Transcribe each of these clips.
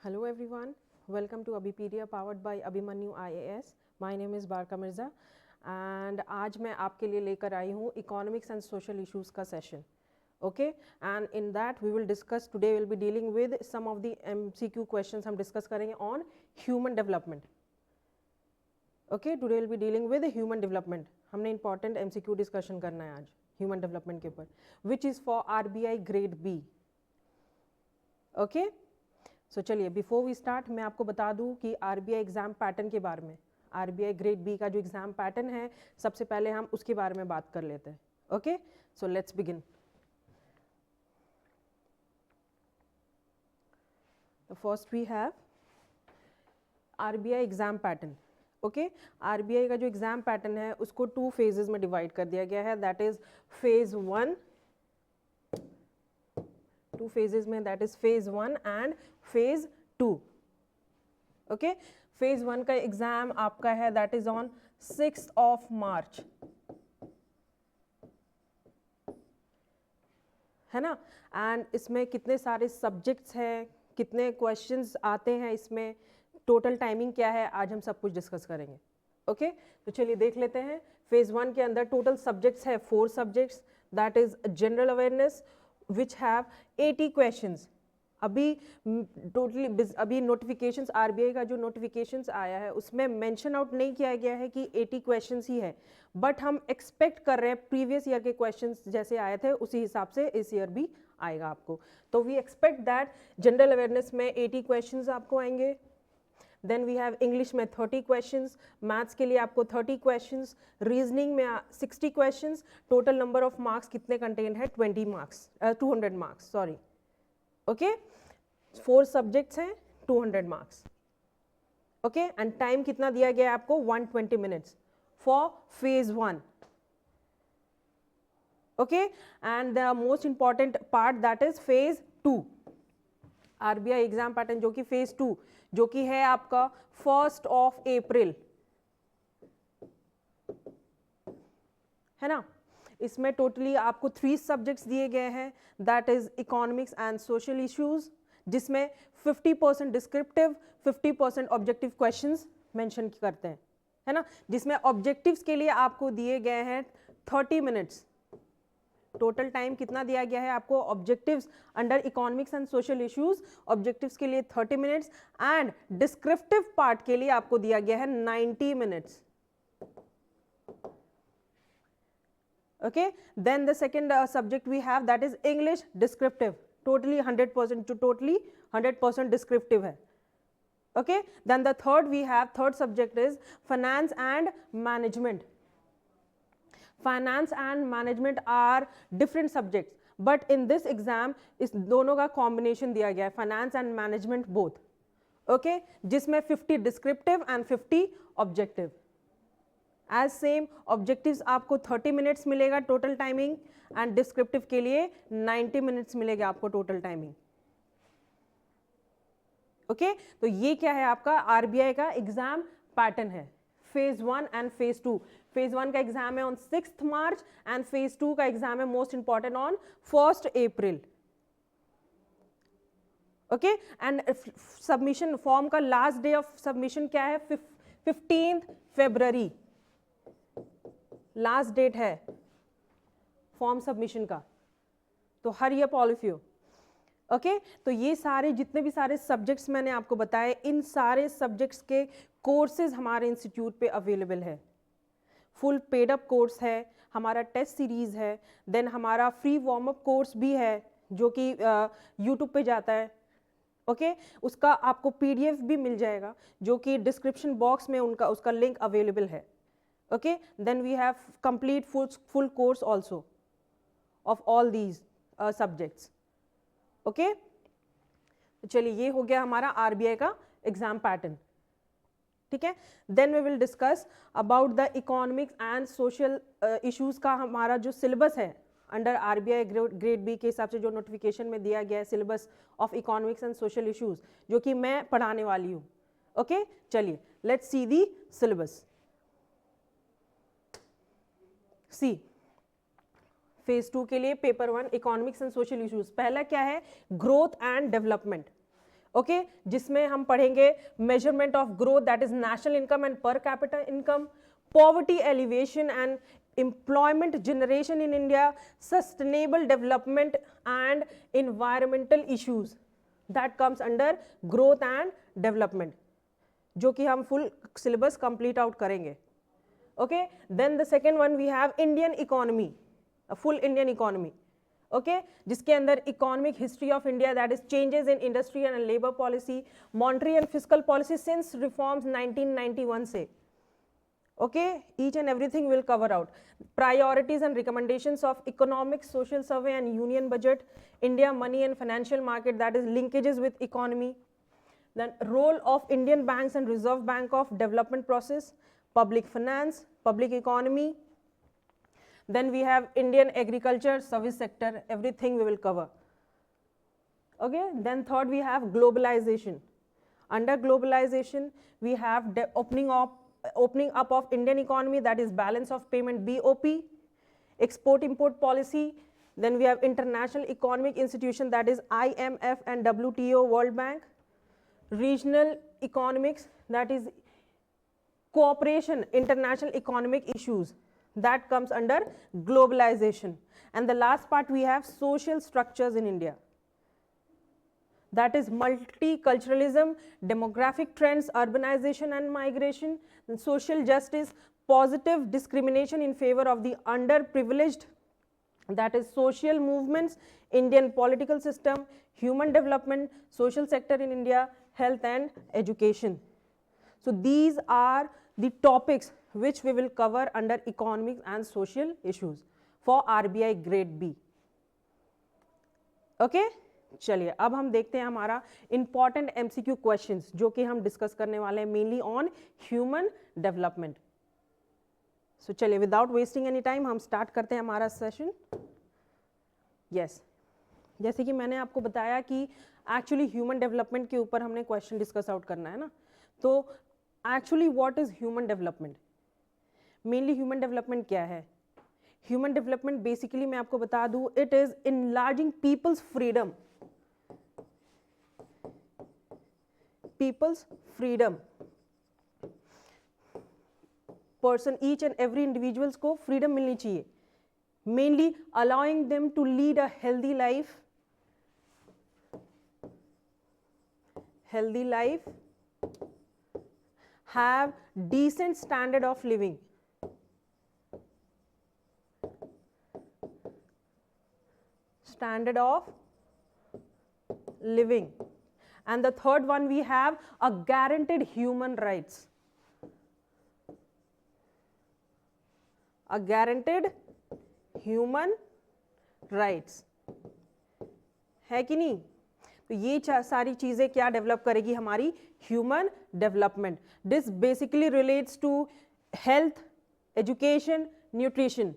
Hello everyone, welcome to abhipedia powered by Abhimanyu IAS. My name is BARKA Mirza and आज मैं आपके लिए लेकर आई हूँ Economics and Social Issues का session. Okay, and in that we will discuss today. We'll be dealing with some of the MCQ questions. हम discuss करेंगे on human development. Okay, today we'll be dealing with human development. हमने important MCQ discussion करना है आज human development के ऊपर, which is for RBI grade B. Okay. सो चलिए before we start मैं आपको बता दूं कि आरबीआई एग्ज़ाम पैटर्न के बारे में, आरबीआई ग्रेड बी का जो एग्ज़ाम पैटर्न है सबसे पहले हम उसके बारे में बात कर लेते हैं. Okay, so let's begin. First we have RBI exam pattern. Okay, RBI का जो एग्ज़ाम पैटर्न है उसको 2 फेजेस में डिवाइड कर दिया गया है. दैट इज फेज 1, 2 phases में, that is phase 1 and phase 2. okay, phase 1 का एग्जाम आपका है that is on 6th of March, है ना. एंड इसमें कितने सारे सब्जेक्ट्स हैं, कितने क्वेश्चंस आते हैं, इसमें टोटल टाइमिंग क्या है, आज हम सब कुछ डिस्कस करेंगे. ओके, तो चलिए देख लेते हैं. फेज 1 के अंदर टोटल सब्जेक्ट्स है 4 subjects. That is general awareness which have 80 questions. अभी टोटली अभी नोटिफिकेशंस, आरबीआई का जो नोटिफिकेशंस आया है उसमें मेंशन आउट नहीं किया गया है कि 80 क्वेश्चंस ही है, बट हम एक्सपेक्ट कर रहे हैं प्रीवियस ईयर के क्वेश्चंस जैसे आए थे उसी हिसाब से इस ईयर भी आएगा आपको. तो we expect that general awareness में 80 क्वेश्चंस आपको आएंगे. देन वी हैव इंग्लिश में 30 क्वेश्चंस, मैथ्स के लिए आपको 30 क्वेश्चंस, रीजनिंग में 60 questions. Total number of marks कितने कंटेन है 20 marks, 200 marks sorry. Okay, 4 subjects हैं 200 मार्क्स. ओके, एंड टाइम कितना दिया गया है आपको 120 minutes for phase 1. Okay, and the most important part that is phase 2. RBI exam pattern जो कि फेज 2 जो कि है आपका 1st of April, है ना. इसमें टोटली आपको 3 सब्जेक्ट्स दिए गए हैं. That is economics and social issues, जिसमें 50% डिस्क्रिप्टिव, 50% ऑब्जेक्टिव क्वेश्चंस मेंशन करते हैं, है ना. जिसमें ऑब्जेक्टिव्स के लिए आपको दिए गए हैं 30 मिनट्स. टोटल टाइम कितना दिया गया है आपको objectives under economics and social issues, objectives के लिए 30 मिनट्स एंड डिस्क्रिप्टिव पार्ट के लिए आपको दिया गया है 90 minutes. Okay, then the second subject we have that is English descriptive, totally 100%, जो टोटली 100% डिस्क्रिप्टिव है. Okay, then the third subject is finance and management. Finance and management are different subjects, but in this exam इस दोनों का combination दिया गया है, finance and management both. Okay, जिसमें 50 descriptive and 50 objective. As same objectives आपको 30 minutes मिलेगा total timing and descriptive के लिए 90 मिनट्स मिलेगा आपको टोटल टाइमिंग. ओके, तो ये क्या है आपका आरबीआई का एग्जाम पैटर्न है. Phase 1 and phase 2. फेज 1 का एग्जाम है on 6th March and phase 2 का एग्जाम है most important on 1st April. Okay, and submission form का लास्ट डे ऑफ सबमिशन क्या है 15th February लास्ट डेट है फॉर्म सबमिशन का. तो hurry up all of you. Okay, तो ये सारे जितने भी सारे सब्जेक्ट्स मैंने आपको बताए, इन सारे सब्जेक्ट्स के कोर्सेज हमारे इंस्टीट्यूट पे अवेलेबल है. फुल पेड अप कोर्स है, हमारा टेस्ट सीरीज है, देन हमारा फ्री वार्म अप कोर्स भी है जो कि यूट्यूब पे जाता है. ओके, उसका आपको पीडीएफ भी मिल जाएगा जो कि डिस्क्रिप्शन बॉक्स में उसका लिंक अवेलेबल है. Okay, then we have complete full course also of all these subjects. Okay, चलिए ये हो गया हमारा आरबीआई का एग्जाम पैटर्न. ठीक है, then we will discuss about the economics and social issues का हमारा जो सिलेबस है अंडर आरबीआई ग्रेड बी के हिसाब से जो नोटिफिकेशन में दिया गया है syllabus of economics and social issues, जो कि मैं पढ़ाने वाली हूँ. ओके, चलिए let's see the syllabus. See phase 2 के लिए paper 1 economics and social issues. पहला क्या है ग्रोथ एंड डेवलपमेंट. ओके, जिसमें हम पढ़ेंगे measurement of growth, that is national income and per capita income, poverty alleviation and employment generation in India, sustainable development and environmental issues, that comes under growth and development, जो कि हम full syllabus complete out करेंगे. Okay, then the second one we have Indian economy, a full Indian economy. Okay, जिसके अंदर economic history of India, that is changes in industry and labor policy, monetary and fiscal policy since reforms 1991 से. Okay, each and everything will cover out. Priorities and recommendations of economic, social survey and union budget, India money and financial market, that is linkages with economy. Then role of Indian banks and Reserve Bank of development process, public finance, public economy. Then we have Indian agriculture, service sector, everything we will cover. Okay, then third we have globalization. Under globalization, we have opening up of Indian economy, that is balance of payment BOP, export import policy. Then we have international economic institution, that is IMF and WTO, World Bank, regional economics, that is cooperation, international economic issues, that comes under globalization. And the last part we have social structures in India, that is multiculturalism, demographic trends, urbanization and migration, and social justice, positive discrimination in favor of the underprivileged, that is social movements, Indian political system, human development, social sector in India, health and education. So these are the topics which we will cover under economic and social issues for RBI grade B. Okay, चलिए अब हम देखते हैं हमारा important MCQ questions जो कि हम discuss करने वाले हैं मेनली ऑन ह्यूमन डेवलपमेंट. सो चलिए विदाउट वेस्टिंग एनी टाइम हम स्टार्ट करते हैं हमारा सेशन. यस, जैसे कि मैंने आपको बताया कि एक्चुअली ह्यूमन डेवलपमेंट के ऊपर हमने क्वेश्चन डिस्कस आउट करना है ना. तो actually what is human development, mainly human development क्या है? ह्यूमन डेवलपमेंट बेसिकली मैं आपको बता दूं, it is enlarging people's freedom, people's freedom, person, each and every individuals को freedom मिलनी चाहिए, mainly allowing them to lead a healthy life, have decent standard of living, and the third one we have a guaranteed human rights, है कि नहीं? तो ये सारी चीजें क्या डेवलप करेगी हमारी human development. This basically relates to health, education, nutrition,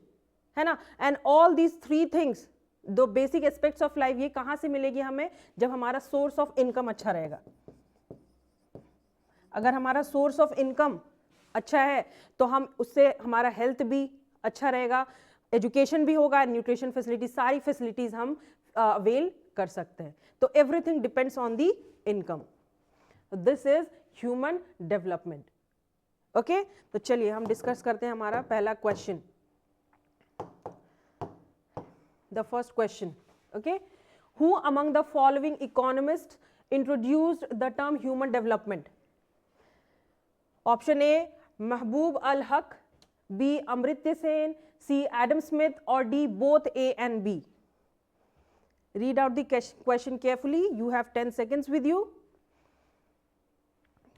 है ना. And all these three things, दो बेसिक एस्पेक्ट्स ऑफ लाइफ, ये कहां से मिलेगी हमें? जब हमारा सोर्स ऑफ इनकम अच्छा रहेगा. अगर हमारा सोर्स ऑफ इनकम अच्छा है तो हम उससे हमारा हेल्थ भी अच्छा रहेगा, एजुकेशन भी होगा, न्यूट्रिशन फैसिलिटी, सारी फैसिलिटीज हम अवेल कर सकते हैं. तो everything depends on the income. This is human development. Okay, तो चलिए हम डिस्कस करते हैं हमारा पहला question. The first question, okay, who among the following economists introduced the term human development? Option A, Mahbub al-Haq, B, Amartya Sen, C, Adam Smith, or D, both A and B. Read out the question carefully. You have 10 seconds with you.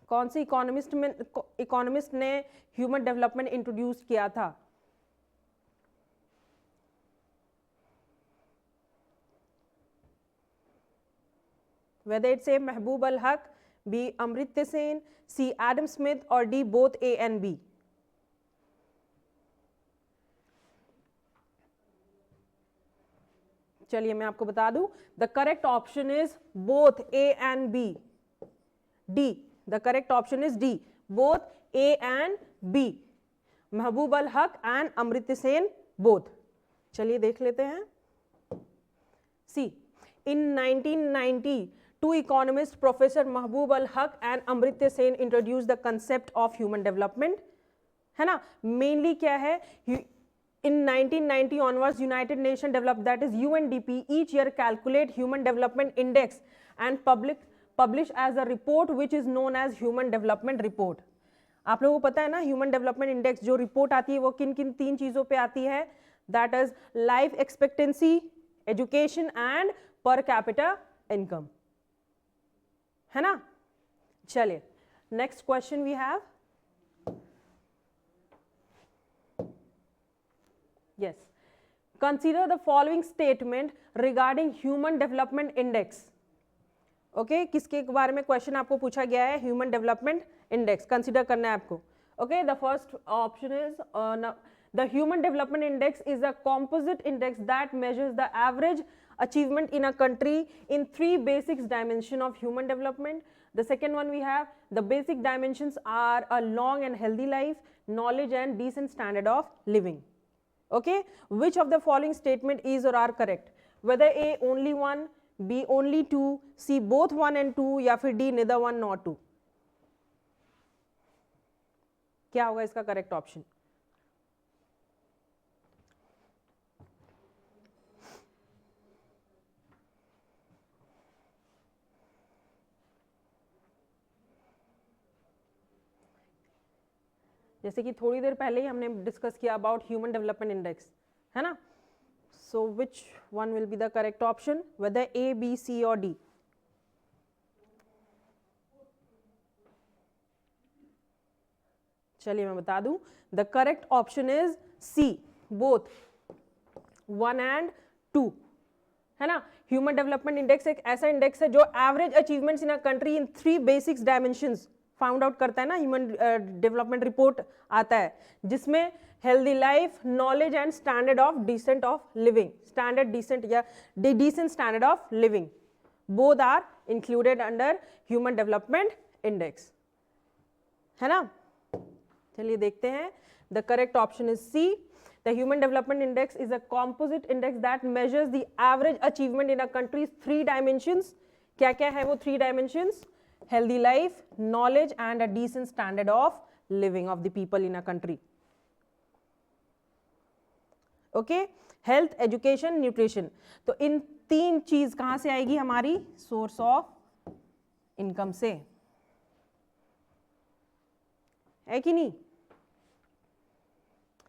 कौन से economist ने human development introduce किया था? Whether it's A, Mahbub al-Haq, B, Amartya Sen, C, Adam Smith, or D, both A and B. चलिए मैं आपको बता दूं, the correct option is both A and B. D, the correct option is D, both A and B. Mahbub al-Haq and Amartya Sen both. चलिए देख लेते हैं. See, in 1990 two economists, Professor Mahbub al Haq and Amritya Sen, introduced the concept of human development, है ना. Mainly क्या है, in 1990 onwards United Nations developed, that is UNDP, each year calculate human development index and publish as a report which is known as human development report. आप लोगों को पता है ना ह्यूमन डेवलपमेंट इंडेक्स जो रिपोर्ट आती है वो किन किन 3 चीजों पे आती है, that is life expectancy, education and per capita income, है ना. चलिए next question we have. Yes, consider the following statement regarding human development index. Okay, किसके बारे में क्वेश्चन आपको पूछा गया है, ह्यूमन डेवलपमेंट इंडेक्स कंसीडर करना है आपको. Okay, the first option is the human development index is a composite index that measures the average achievement in a country in 3 basic dimensions of human development. The second one we have, the basic dimensions are a long and healthy life, knowledge and decent standard of living. Okay, which of the following statement is or are correct? Whether A only 1, B only 2, C both 1 and 2 या फिर D neither 1 nor 2. क्या होगा इसका correct option? जैसे कि थोड़ी देर पहले ही हमने डिस्कस किया अबाउट ह्यूमन डेवलपमेंट इंडेक्स, है ना. So which one will be the correct option, whether A, B, C और डी? चलिए मैं बता दूं, the correct option is C, both 1 and 2, है ना. ह्यूमन डेवलपमेंट इंडेक्स एक ऐसा इंडेक्स है जो average achievements in a country in 3 basic dimensions found out करता है ना. ह्यूमन डेवलपमेंट रिपोर्ट आता है जिसमें healthy life, knowledge and standard of decent of living, standard decent या decent standard of living, both are included under human development index, है ना. चलिए देखते हैं. The correct option is C. The human development index is a composite index that measures the average achievement in a countries 3 dimensions. क्या क्या है वो 3 dimensions? healthy life, knowledge and a decent standard of living of the people in a country. Okay, health, education, nutrition. तो इन 3 चीज कहां से आएगी हमारी? सोर्स ऑफ इनकम से, है कि नहीं?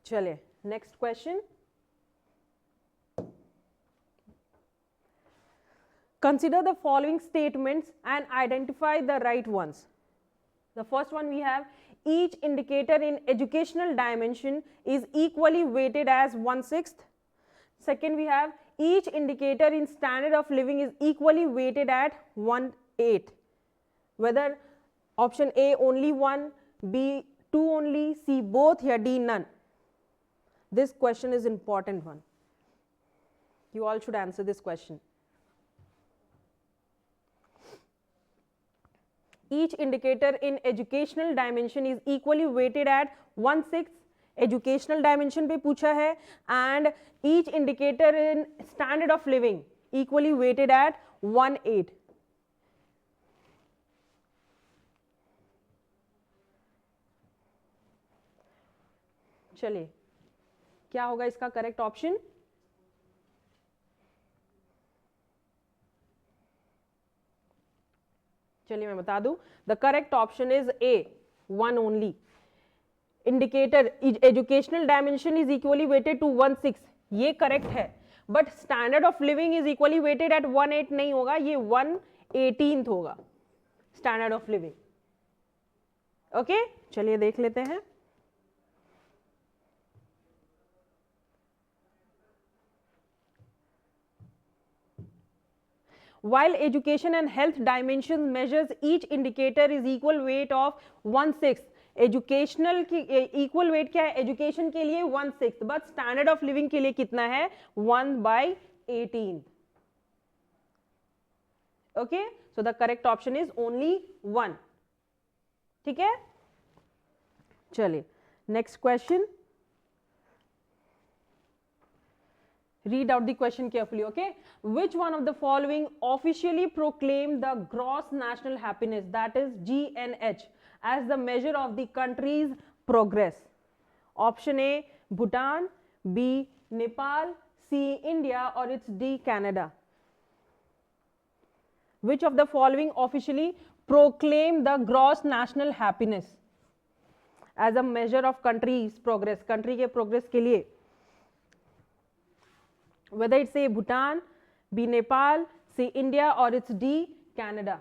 चले next question. Consider the following statements and identify the right ones. The first one we have, each indicator in educational dimension is equally weighted as 1/6. Second we have, each indicator in standard of living is equally weighted at 1/8. Whether option A only 1, B 2 only, C both या D none. This question is important one. You all should answer this question. Each indicator in educational dimension is equally weighted at 1/6. Educational dimension पे पूछा है, and each indicator in standard of living equally weighted at 1/8. चलिए क्या होगा इसका correct option? चलिए मैं बता दूं, the correct option is A, 1 only. Indicator educational dimension is equally weighted to 1/6, ये करेक्ट है, but standard of living is equally weighted at 1/8 नहीं होगा, ये 1/18 होगा स्टैंडर्ड ऑफ लिविंग. ओके, चलिए देख लेते हैं. While education and health dimensions measures each indicator is equal weight of 1/6. Educational की इक्वल वेट क्या है? एजुकेशन के लिए 1/6, बट स्टैंडर्ड ऑफ लिविंग के लिए कितना है? 1/18. Okay, so the correct option is only 1. ठीक है, चलिए next question. Read out the question carefully, okay? Which one of the following officially proclaimed the gross national happiness, that is GNH, as the measure of the country's progress? Option A, Bhutan, B, Nepal, C, India, or it's D, Canada. Which of the following officially proclaimed the gross national happiness as a measure of country's progress, country के progress के लिए? Whether it's A, Bhutan, B, Nepal, C, India, or it's D, Canada.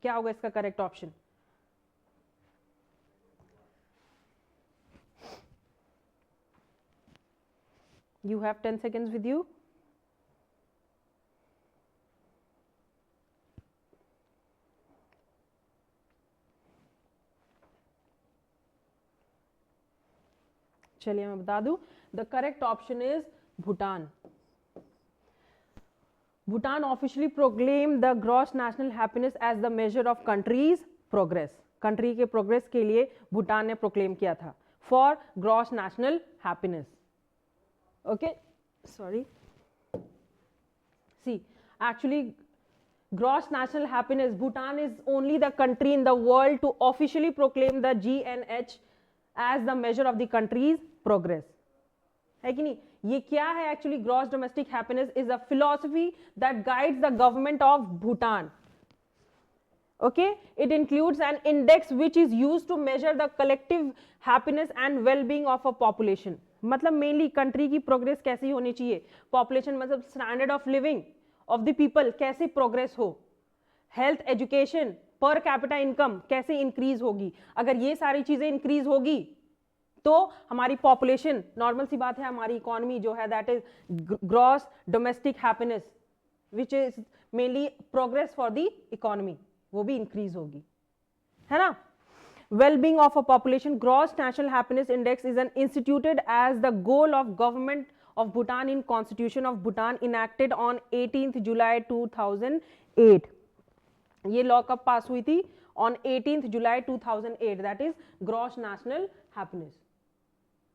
क्या होगा इसका correct option? You have 10 seconds with you. चलिए मैं बता दूं, the correct option is Bhutan. Bhutan officially proclaimed the gross national happiness as the measure of country's progress. Country के progress के लिए भूटान ने proclaim किया था for gross national happiness. Okay, sorry. See, actually, gross national happiness, Bhutan is only the country in the world to officially proclaim the GNH as the measure of the country's progress. है कि नहीं? ये क्या है actually? Gross domestic happiness is a philosophy that guides the government of Bhutan. Okay, it includes an index which is used to measure the collective happiness and well-being of a population. मतलब mainly country की progress कैसी होनी चाहिए, population मतलब standard of living of the people कैसे progress हो, health, education, पर capita income कैसे इंक्रीज होगी. अगर ये सारी चीजें इंक्रीज होगी तो हमारी पॉपुलेशन, नॉर्मल सी बात है, हमारी इकोनॉमी जो है that is gross domestic happiness which is mainly progress for the economy, वो भी इंक्रीज होगी, है ना. Well-being of a population, gross national happiness index is an instituted as the goal of government of Bhutan in Constitution of Bhutan enacted on 18th July 2008. ये law कब पास हुई थी? On 18th July 2008. That is gross national happiness,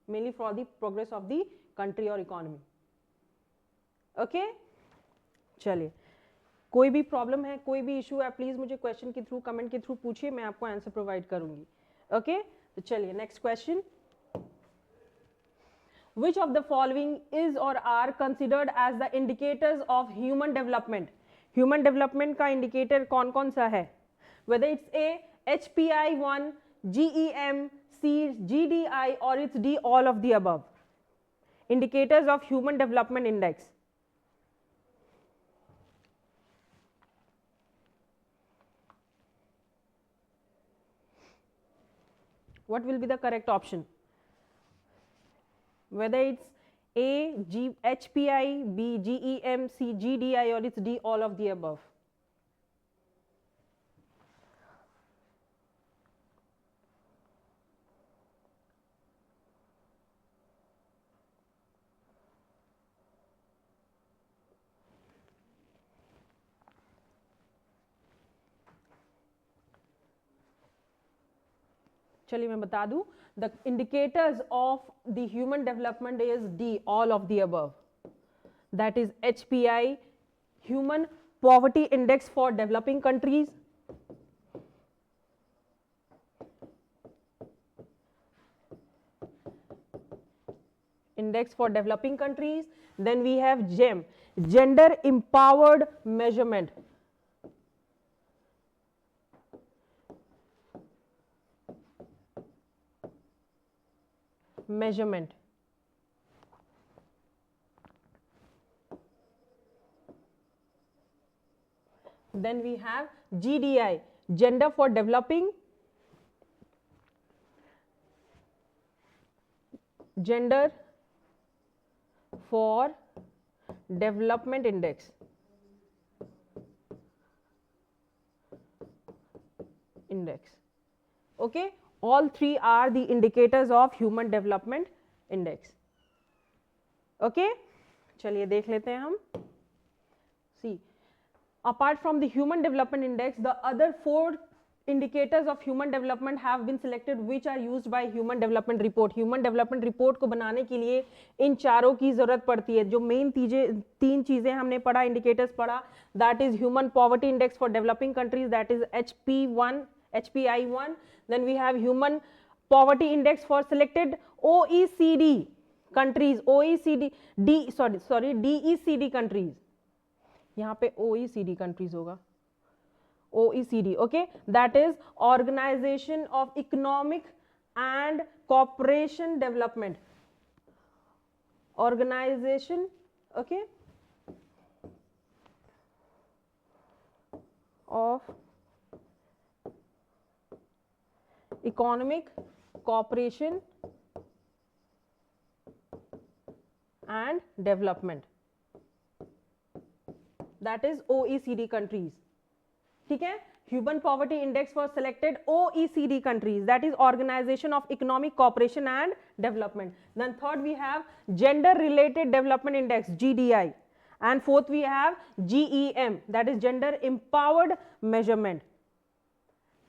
mainly for the progress of the country or economy. Okay? चलिए, कोई भी problem है, कोई भी इशू है, प्लीज मुझे क्वेश्चन के थ्रू, कमेंट के थ्रू पूछिए, मैं आपको आंसर प्रोवाइड करूंगी. ओके, तो चलिए next question. Which of the following is or are considered as the indicators of human development? Human development का इंडिकेटर कौन कौन सा है? Whether it's A HPI1, GEM, C, GDI, or it's D, all of the above. Indicators of human development index. What will be the correct option? Whether it's A, HPI, B, GEM, C, GDI, or it's D, all of the above. चलिए मैं बता दूं, the indicators of the human development is D, all of the above. That is HPI, Human Poverty Index for developing countries. Index for developing countries. Then we have GEM, Gender Empowered Measurement. Measurement. Then we have GDI, Gender for Developing, Gender for Development Index. Okay, all three are the indicators of human development index. Okay, चलिए देख लेते हैं हम. See, apart from the human development index, the other 4 indicators of human development have been selected which are used by human development report. human development report को बनाने के लिए इन चारों की जरूरत पड़ती है. जो मेन तीन चीजें हमने पढ़ा, इंडिकेटर्स पढ़ा, that is human poverty index for developing countries, that is HPI1. then we have human poverty index for selected OECD countries, DECD countries. यहाँ पे OECD countries होगा, OECD, okay, that is Organization of Economic and Cooperation Development. Organization, okay, of Economic Cooperation and Development, that is OECD countries. ठीक है, human poverty index for selected OECD countries, that is Organization of Economic Cooperation and Development. Then third we have Gender Related Development Index, GDI, and fourth we have GEM, that is Gender Empowered Measurement.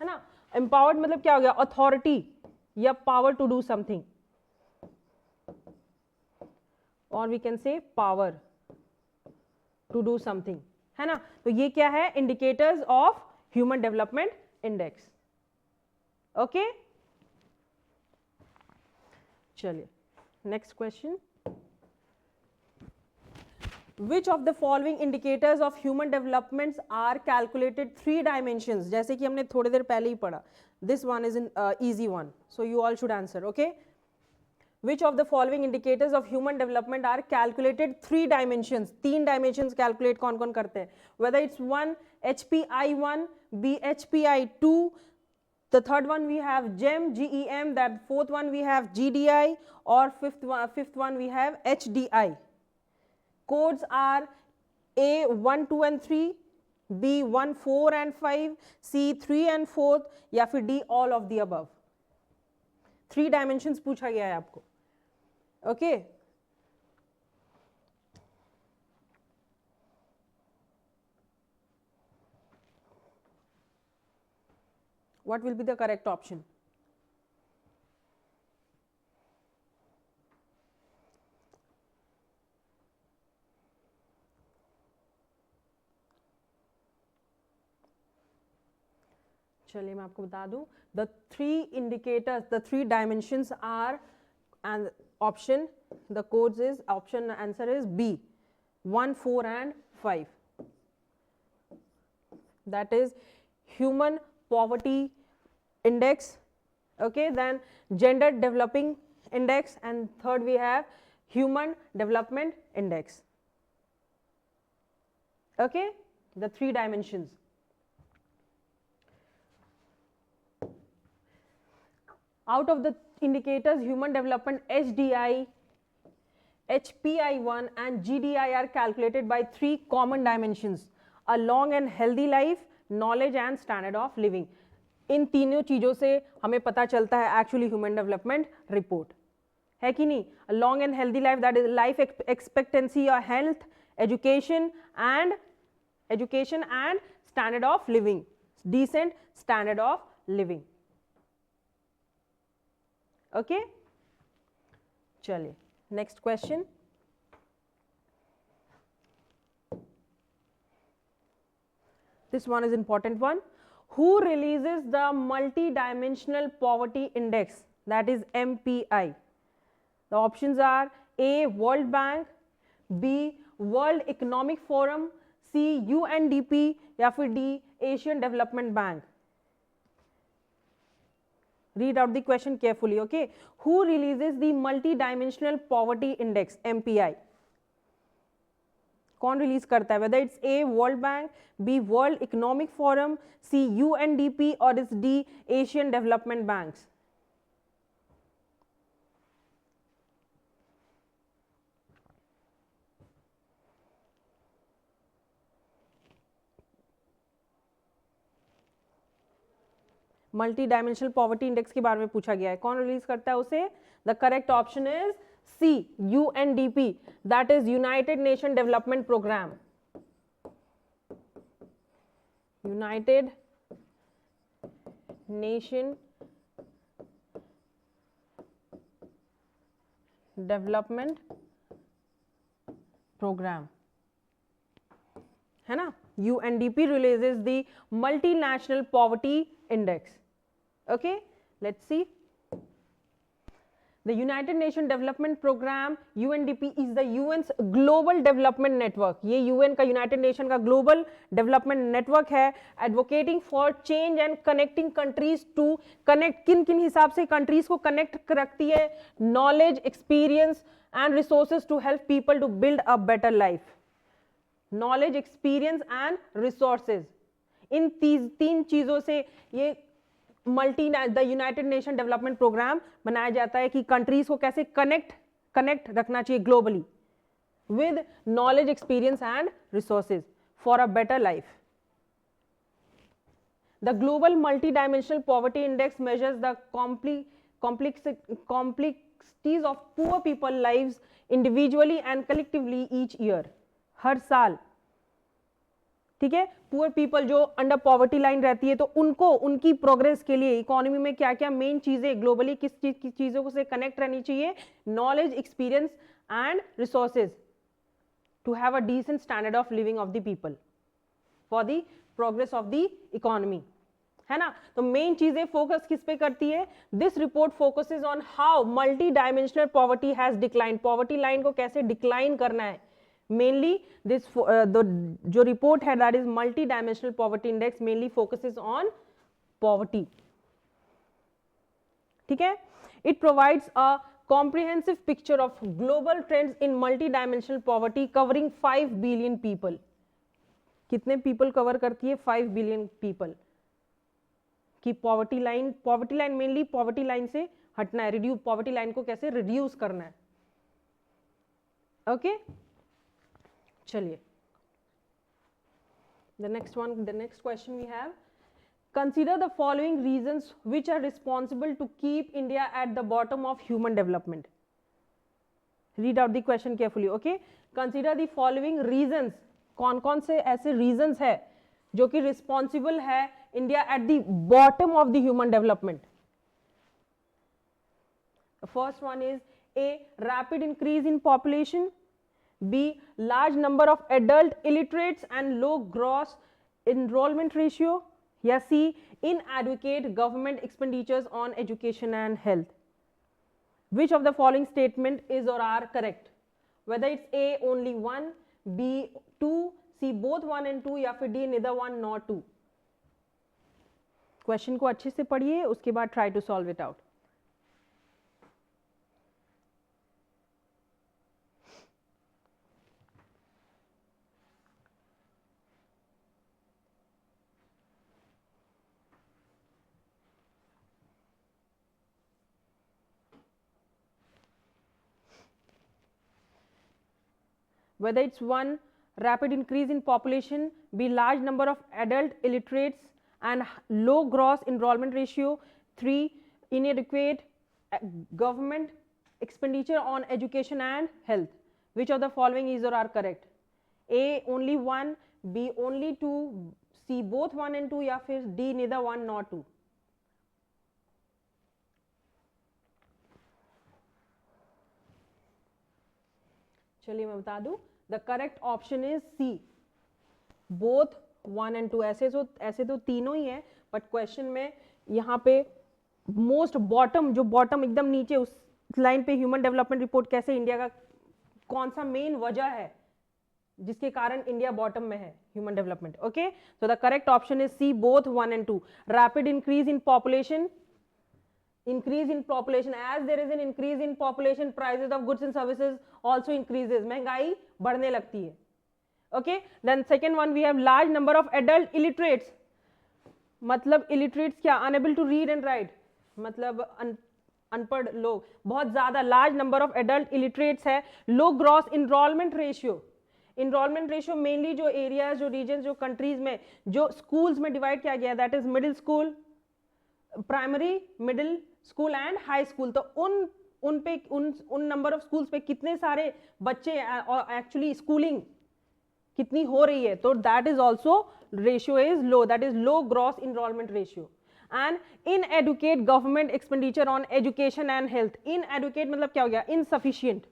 है ना, empowered मतलब क्या हो गया, authority या power to do something, और we can say power to do something, है ना. तो ये क्या है, indicators of human development index. Okay, चलिए next question. Which of the following indicators of human developments are calculated 3 dimensions? जैसे कि हमने थोड़ी देर पहले ही पढ़ा. This one is an easy one, so you all should answer. Okay, which of the following indicators of human development are calculated 3 dimensions? 3 dimensions calculate कौन कौन करते हैं? Whether it's 1 HPI1, B HPI2, the third one we have GEM, that fourth one we have GDI, or fifth one we have HDI. Codes are A 1, 2 and 3, B 1, 4 and 5, C 3 and 4, या फिर D all of the above. 3 dimensions पूछा गया है आपको. Okay, what will be the correct option? चलिए मैं आपको बता दूं, the 3 indicators, the 3 dimensions are, and option, the codes is, option answer is B 1, 4 and 5. That is human poverty index, okay, then gender developing index, and third we have human development index. Okay, the 3 dimensions. Out of the indicators, human development HDI, HPI1 and GDI are calculated by 3 common dimensions: a long and healthy life, knowledge and standard of living. इन तीनों चीजों से हमें पता चलता है actually human development report, है कि नहीं. Long and healthy life, that is life expectancy और health, education and standard of living, decent standard of living. Okay, चलिए next question. This one is important one. Who releases the Multidimensional Poverty Index, that is MPI? The options are A World Bank, B World Economic Forum, C UNDP या फिर D Asian Development Bank. Read out the question carefully. Okay, who releases the Multidimensional Poverty Index MPI? कौन release करता है? Whether it's A world bank, B world economic forum, C UNDP और it's D Asian development banks. Multi dimensional poverty index के बारे में पूछा गया है, कौन रिलीज करता है उसे? The correct option is C UNDP, that is United Nation Development Program. United nation development programme, है ना, UNDP releases the multinational poverty index. Okay, let's see. The United Nations Development Program UNDP is the UN's global development network. ये UN का United Nation का global development network है, advocating for change and connecting countries to connect. किन किन हिसाब से countries को connect रखती है? Knowledge, experience and resources to help people to build a better life. Knowledge, experience and resources. इन तीन चीजों से ये the united nation development programme बनाया जाता है कि कंट्रीज को कैसे कनेक्ट रखना चाहिए globally with knowledge, experience and resources for a better life. The global multi dimensional poverty index measures the complexities of poor people lives individually and collectively each year. हर साल, ठीक है, पुअर पीपल जो under poverty line रहती है तो उनको उनकी प्रोग्रेस के लिए इकोनॉमी में क्या क्या मेन चीजें ग्लोबली किस चीजों से कनेक्ट रहनी चाहिए? Knowledge, experience and resources to have a decent standard of living of the people for the progress of the economy, है ना. तो मेन चीजें फोकस किस पे करती है? This report focuses on how multi dimensional poverty has decline. Poverty line को कैसे डिक्लाइन करना है. Mainly this जो report है that is multi-dimensional poverty index mainly focuses on poverty. ठीक है. It provides a comprehensive picture of global trends in multi-dimensional poverty covering 5 billion people. कितने people cover करती है? 5 billion people. कि poverty line mainly poverty line से हटना है, reduce poverty line को कैसे reduce करना है. Okay. चलिए, the next question we have, consider the following reasons which are responsible to keep India at the bottom of human development. Read out the question carefully. Okay, consider the following reasons. कौन कौन से ऐसे reasons है जो कि responsible है India at the bottom of the human development. The first one is A, rapid increase in population. B, large number of adult illiterates and low gross enrollment ratio. या C, inadequate government expenditures on education and health. Which of the following statement is or are correct? Whether it's A, only one, B, two, C, both 1 and 2, या फिर D, neither 1 nor 2. Question को अच्छे से पढ़िए, उसके बाद try to solve it out. Whether it's 1, rapid increase in population, B, large number of adult illiterates and low gross enrollment ratio, 3, inadequate government expenditure on education and health. Which of the following is or are correct? A, only 1, B, only 2, C, both 1 and 2, या फिर D, neither 1 nor 2. चलिए मैं बता दूं, the correct option is C, both 1 and 2. ऐसे तो तीनों ही है, बट क्वेश्चन में यहाँ पे मोस्ट बॉटम, जो बॉटम एकदम नीचे उस लाइन पे ह्यूमन डेवलपमेंट रिपोर्ट कैसे इंडिया का कौन सा मेन वजह है जिसके कारण इंडिया बॉटम में है human development. Okay, so the correct option is C, both 1 and 2. Rapid increase in population, increase in population, as there is an increase in population, prices of goods and services also increases, महंगाई बढ़ने लगती है. Okay, then second one we have large number of adult illiterates. मतलब illiterates क्या? Unable to read and write, मतलब अनपढ़ लोग बहुत ज्यादा. large number of adult illiterates है. low gross enrollment ratio. enrollment ratio mainly जो areas, जो regions, जो countries में जो schools में divide किया गया, that is middle school, primary, middle school and high school. तो उन नंबर ऑफ स्कूल्स पे कितने सारे बच्चे एक्चुअली स्कूलिंग कितनी हो रही है, तो that is also ratio is low, that is low gross enrolment ratio. And inadequate government expenditure on education and health. Inadequate मतलब क्या हो गया? इनसफिशिएंट.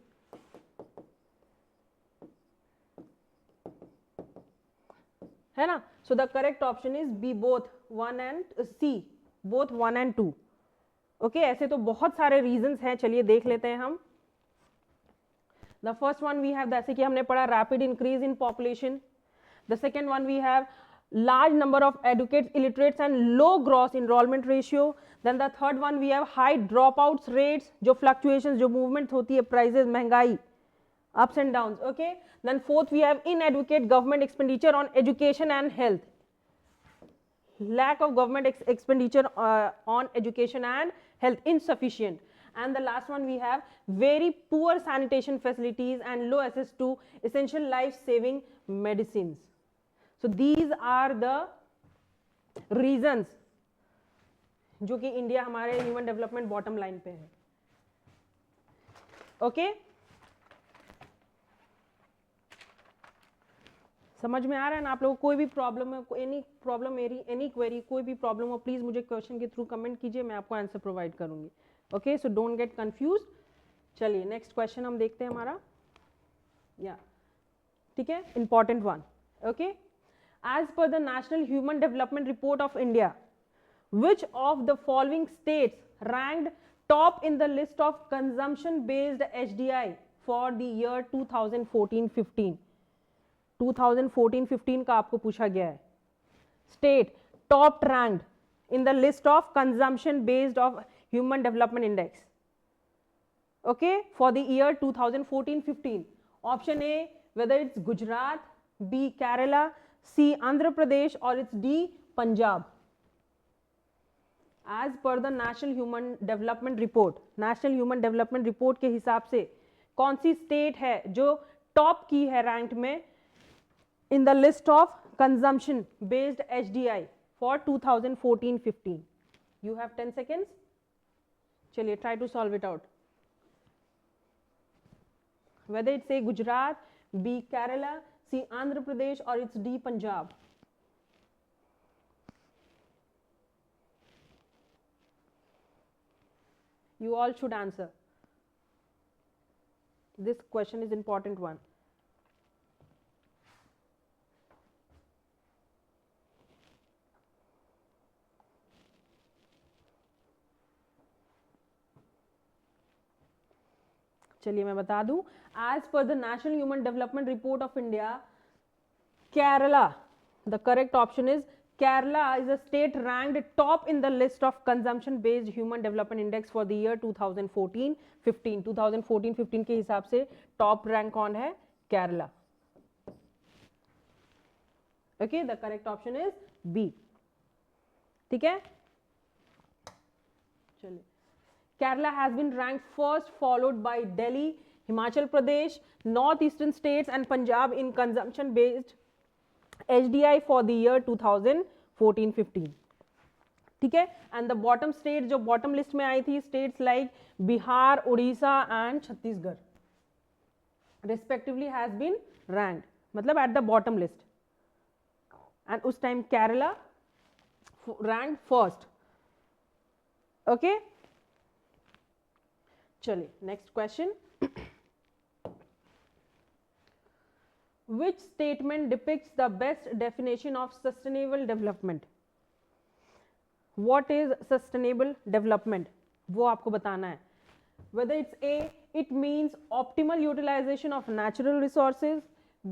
है ना? So the correct option is B, both 1 and C, both 1 and 2. Okay, ऐसे तो बहुत सारे रीजंस हैं, चलिए देख लेते हैं हम. The first one we have, जैसे कि हमने पढ़ा, rapid increase in population. The second one we have large number of educated illiterates and low gross enrollment ratio. Then the third one we have high dropouts rates, जो fluctuations, जो movement होती है, prices, महंगाई, ups and downs. Okay, then fourth we have inadequate government expenditure on education and health, lack of government expenditure on education and health, insufficient. And the last one we have very poor sanitation facilities and low access to essential life saving medicines. So these are the reasons जो कि India हमारे human development bottom line पे है. Okay, समझ में आ रहा है ना आप लोगों को? कोई भी प्रॉब्लम है, एनी प्रॉब्लम, एनी क्वेरी, कोई भी प्रॉब्लम हो, प्लीज मुझे क्वेश्चन के थ्रू कमेंट कीजिए, मैं आपको आंसर प्रोवाइड करूंगी. Okay, so don't get confuse. चलिए नेक्स्ट क्वेश्चन हम देखते हैं हमारा. या ठीक है, important one. Okay, as per the National Human Development Report of India, which of the following states ranked top in the list of consumption based HDI for the year 2014-15? 2014-15 का आपको पूछा गया है. State top ranked in the list of consumption based of Human Development Index. Okay, for the year 2014-15. Option A, whether it's Gujarat, B, Kerala, C, Andhra Pradesh, or it's D, Punjab. As per the National Human Development Report, National Human Development Report के हिसाब से कौन सी state है जो top की है rank में in the list of consumption based HDI for 2014-15? You have 10 seconds. चलिए try to solve it out. Whether it's A, Gujarat, B, Kerala, C, Andhra Pradesh, or it's D, Punjab. You all should answer. This question is important one. चलिए मैं बता दूं, as per the National Human Development Report of India, Kerala, the correct option is Kerala is a state ranked top in the list of consumption based human development index for the year 2014-15. 2014-15 के हिसाब से top rank कौन है? Kerala. Okay, the correct option is B. ठीक है, चलिए. Kerala has been ranked first, followed by Delhi, Himachal Pradesh, northeastern states and Punjab in consumption based HDI for the year 2014-15. ठीक है, and the bottom state जो bottom list में आई थी, states like Bihar, Odisha and Chhattisgarh respectively has been ranked, मतलब at the bottom list, and उस time Kerala ranked first. Okay, चलिए next question. Which statement depicts the best definition of sustainable development? What is sustainable development? वो आपको बताना है. Whether it's A, it means optimal utilization of natural resources.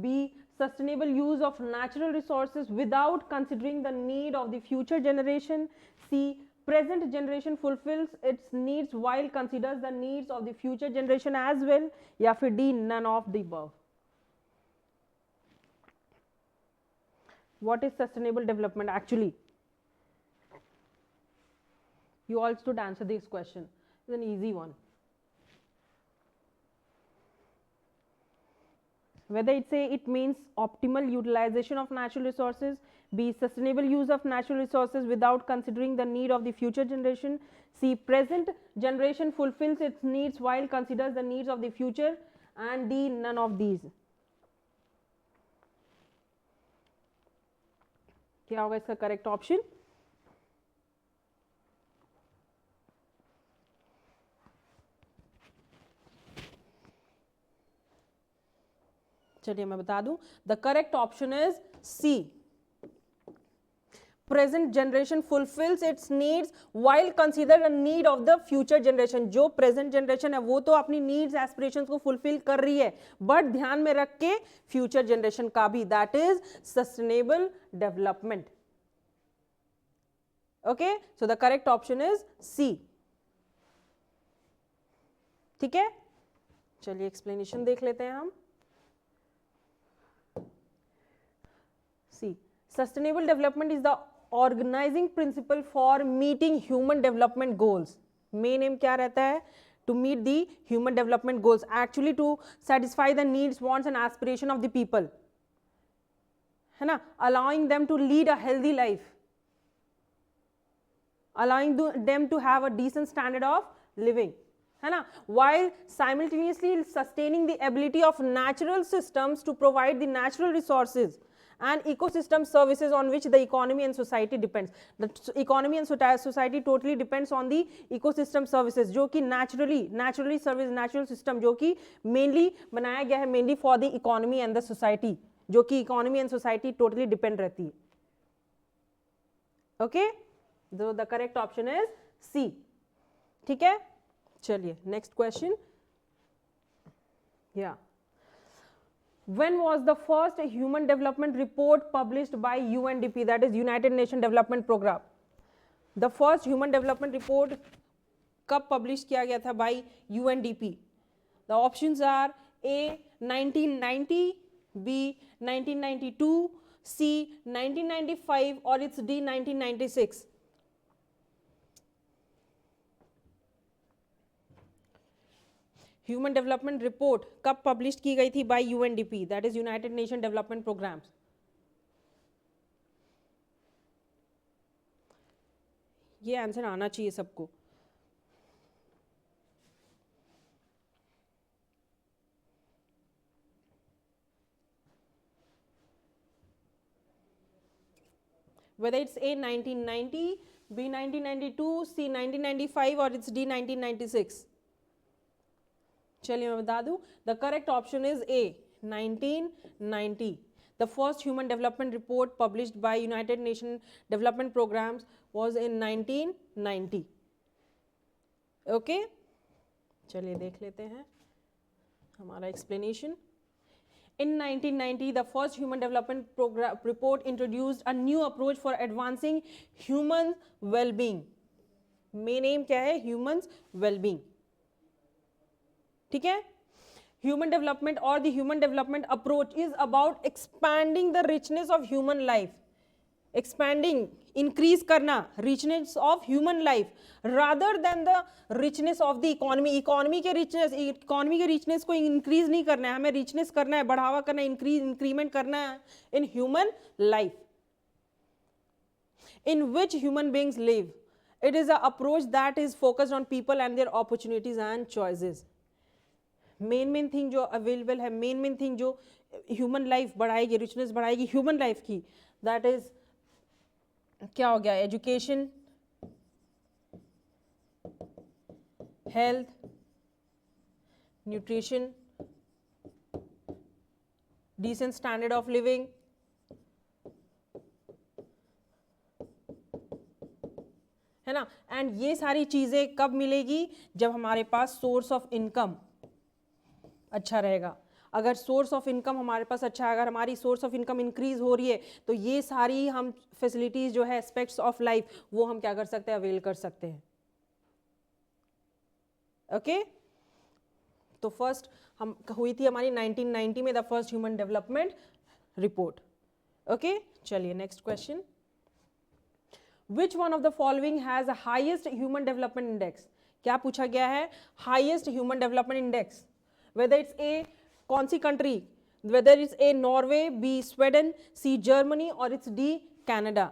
B, sustainable use of natural resources without considering the need of the future generation. C, present generation fulfills its needs while considers the needs of the future generation as well. या फिर D, none of the above. What is sustainable development actually? You all should answer this question. It's an easy one. Whether it's A, it means optimal utilization of natural resources. B, sustainable use of natural resources without considering the need of the future generation. C, present generation fulfills its needs while considers the needs of the future. And D, none of these. क्या होगा इसका correct option? चलिए मैं बता दूं, the correct option is C, present generation fulfils its needs while consider the need of the future generation. जो present generation है वो तो अपनी नीड्स एस्पिरेशंस को फुलफिल कर रही है, बट ध्यान में रख के फ्यूचर जनरेशन का भी, that is sustainable development. Okay, so the correct option is C. ठीक है, चलिए एक्सप्लेनेशन देख लेते हैं हम। C, sustainable development is the organising principle for meeting human development goals. Main aim क्या रहता है? To meet the human development goals, actually to satisfy the needs, wants and aspiration of the people, है ना, allowing them to lead a healthy life, allowing them to have a decent standard of living, है ना, while simultaneously sustaining the ability of natural systems to provide the natural resources and ecosystem services on which the economy and society depends. The economy and society totally depends on the ecosystem services, जो कि naturally service, natural system जो कि mainly बनाया गया है mainly for the economy and the society, जो कि economy and society totally depend रहती है। Okay, so the correct option is C। ठीक है, चलिए next question। Yeah, when was the first human development report published by UNDP, that is United Nations Development Program? The first human development report कब publish किया गया था by UNDP? The options are A 1990, B 1992, C 1995 or it's D 1996। Human development report कब publish की गई थी by UNDP, that is united nation development programmes? ये answer आना चाहिए सबको। whether it's A 1990, B 1992, C 1995 or it's D 1996। चलिए मैं बता दूं, the correct option is A 1990। The first human development report published by united nation development programmes was in 1990। Okay, चलिए देख लेते हैं हमारा explanation. In 1990, the first human development report introduced a new approach for advancing human well-being। Main aim क्या है? Humans well-being। ठीक है, human development or the human development approach is about expanding the richness of human life, expanding, increase करना richness of human life rather than the richness of the economy। economy के richness को increase नहीं करना है, हमें richness करना है, बढ़ावा करना है, increment करना है in human life in which human beings live। it is an approach that is focused on people and their opportunities and choices। Main thing जो अवेलेबल है, मेन थिंग जो ह्यूमन लाइफ बढ़ाएगी, रिचनेस बढ़ाएगी human life की, that is क्या हो गया? Education, health, nutrition, decent standard of living, है ना। एंड ये सारी चीजें कब मिलेगी? जब हमारे पास सोर्स ऑफ इनकम अच्छा रहेगा। अगर सोर्स ऑफ इनकम हमारे पास अच्छा है, अगर हमारी सोर्स ऑफ इनकम इंक्रीज हो रही है, तो ये सारी हम फैसिलिटीज जो है, एस्पेक्ट्स ऑफ लाइफ, वो हम क्या कर सकते हैं? अवेल कर सकते हैं। ओके, तो फर्स्ट हम हुई थी हमारी 1990 में the first human development report. Okay, चलिए next question. Which one of the following has the highest human development index? क्या पूछा गया है? Highest human development index, whether it's A कौन सी country, whether it's A Norway, B Sweden, C Germany or it's D Canada।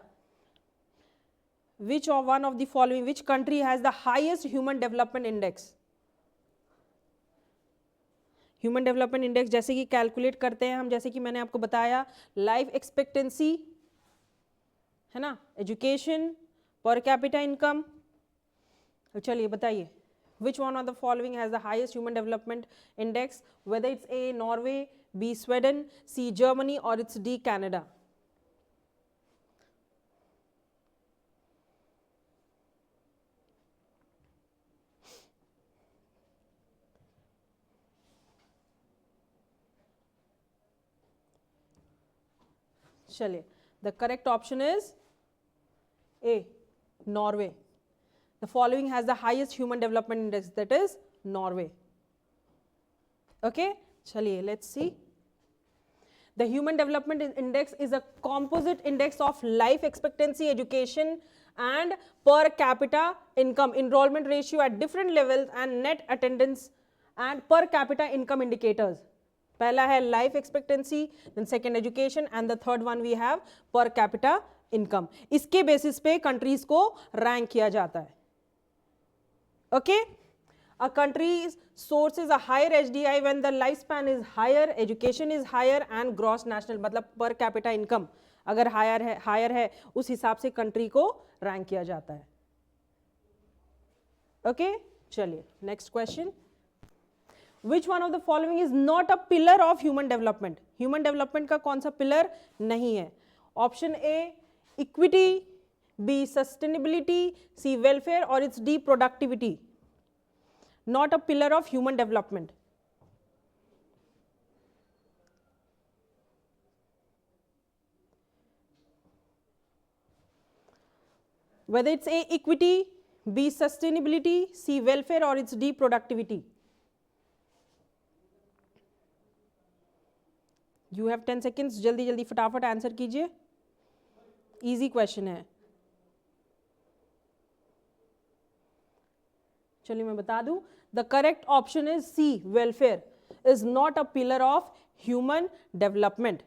which of one of the following, which country has the highest human development index? Human development index जैसे कि calculate करते हैं हम, जैसे कि मैंने आपको बताया, लाइफ एक्सपेक्टेंसी, है ना, एजुकेशन, पर कैपिटा इनकम। चलिए बताइए, which one of the following has the highest human development index, whether it's A Norway, B Sweden, C Germany, or it's D Canada? चलिए, the correct option is A, Norway. The following has the highest human development index, that is Norway. Okay, chaliye, let's see. The human development index is a composite index of life expectancy, education and per capita income, enrollment ratio at different levels and net attendance and per capita income indicators. पहला है life expectancy, then second education and the third one we have per capita income. इसके basis पे countries को rank किया जाता है. Okay? A country sources a higher HDI when the lifespan is higher, education is higher and gross national मतलब per capita income अगर higher है उस हिसाब से country को rank किया जाता है. Okay? चलिए, next question. Which one of the following is not a pillar of human development? Human development का कौन सा pillar नहीं है? Option A, equity, B, sustainability, C, welfare, or it's D, productivity. Not a pillar of human development. Whether it's A, equity, B, sustainability, C, welfare, or it's D, productivity. You have 10 seconds. जल्दी जल्दी फटाफट answer कीजिए. Easy question है. चलिए मैं बता दूं. The correct option is C, welfare is not a pillar of human development.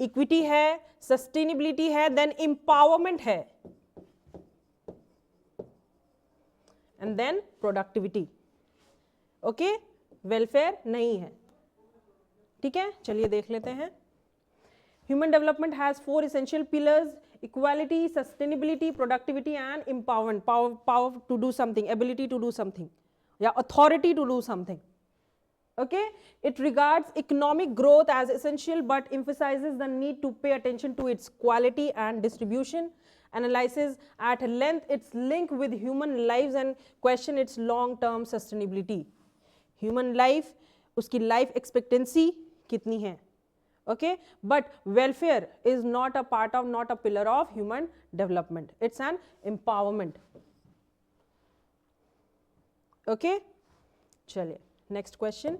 Equity है, sustainability है, then empowerment है, and then productivity. Okay? Welfare नहीं है. ठीक है, चलिए देख लेते हैं. Human development has 4 essential pillars: equality, sustainability, productivity and empowerment. Power to do something, ability to do something, या authority to do something. Okay? It regards economic growth as essential but emphasizes the need to pay attention to its quality and distribution, analyzes at length its link with human lives and question its long-term sustainability. Human life, उसकी life expectancy कितनी है? Okay, but welfare is not a part of, not a pillar of human development. It's an empowerment. Okay, चलिए next question.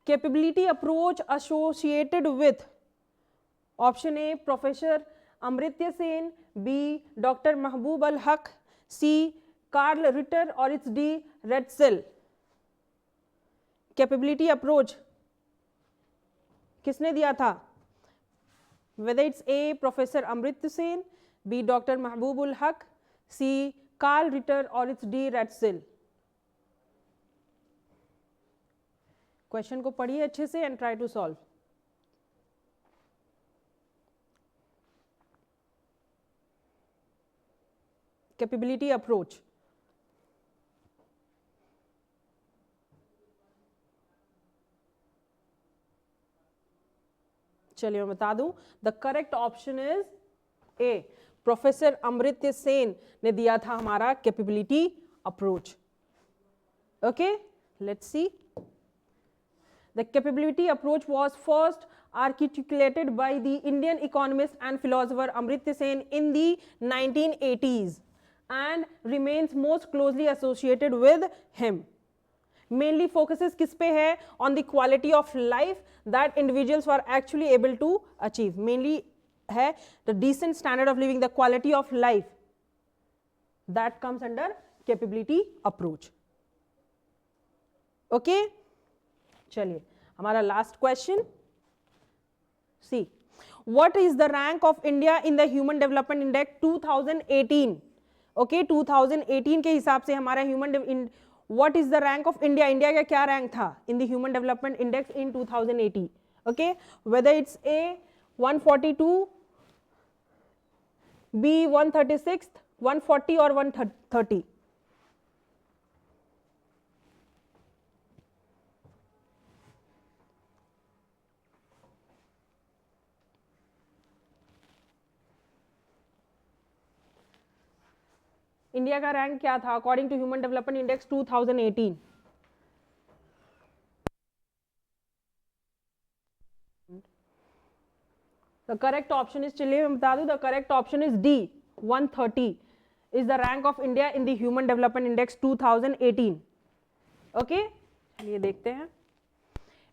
Capability approach associated with option A, Professor Amritya Sen, B, Dr. Mahbub al Haq, C, Carl Ritter, or it's D, Retzel. Capability approach किसने दिया था? Whether it's A, Professor Amritya Sen, B, Dr. Mahbub al Haq, C, Carl Ritter, or it's D, Retzel. Question को पढ़िए अच्छे से and try to solve. Capability approach. चलिए मैं बता दूं. The correct option is A. Professor Amritya Sen ने दिया था हमारा capability approach. Okay, let's see. The capability approach was first articulated by the Indian economist and philosopher Amritya Sen in the 1980s and remains most closely associated with him. Mainly focuses किस पे है? On the quality of life that individuals were actually able to achieve. Mainly है the decent standard of living, the quality of life that comes under capability approach. Okay, चलिए हमारा last question. See, what is the rank of India in the Human Development Index 2018? Okay, 2018 के हिसाब से हमारा what is the rank of India? India का क्या rank था in the Human Development Index in 2018? Okay, whether it's A 142, B 136, 140 or 130. India का rank क्या था according to human development index 2018? The correct option is, चलिए मैं बता दूं, the correct option is D, 130 is the rank of India in the Human Development Index 2018. Okay, चलिए देखते हैं.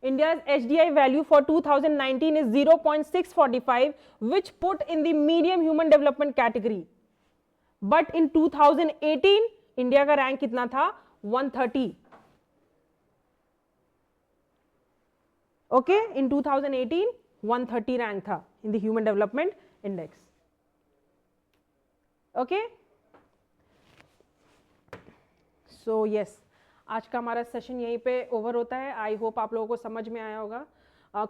India's HDI value for 2019 is 0.645, which put in the medium human development category. But in 2018, India का rank कितना था? 130. Okay, in 2018, 130 rank था in the Human Development Index. Okay. So yes, आज का हमारा सेशन यहीं पे ओवर होता है. आई होप आप लोगों को समझ में आया होगा.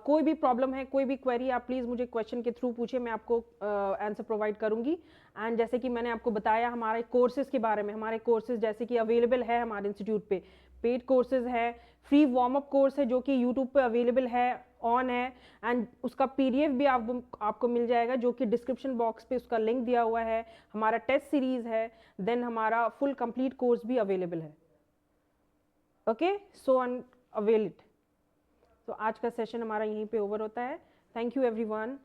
कोई भी प्रॉब्लम है, कोई भी क्वेरी, आप प्लीज़ मुझे क्वेश्चन के थ्रू पूछिए, मैं आपको आंसर प्रोवाइड करूंगी. एंड जैसे कि मैंने आपको बताया हमारे कोर्सेज के बारे में, हमारे कोर्सेज जैसे कि अवेलेबल है हमारे इंस्टीट्यूट पे, पेड कोर्सेज है, फ्री वार्म अप कोर्स है जो कि यूट्यूब पे अवेलेबल है, ऑन है, एंड उसका PDF भी आपको मिल जाएगा जो कि डिस्क्रिप्शन बॉक्स पे उसका लिंक दिया हुआ है. हमारा टेस्ट सीरीज है, देन हमारा फुल कंप्लीट कोर्स भी अवेलेबल है. Okay, so avail it. तो आज का सेशन हमारा यहीं पे ओवर होता है. Thank you everyone.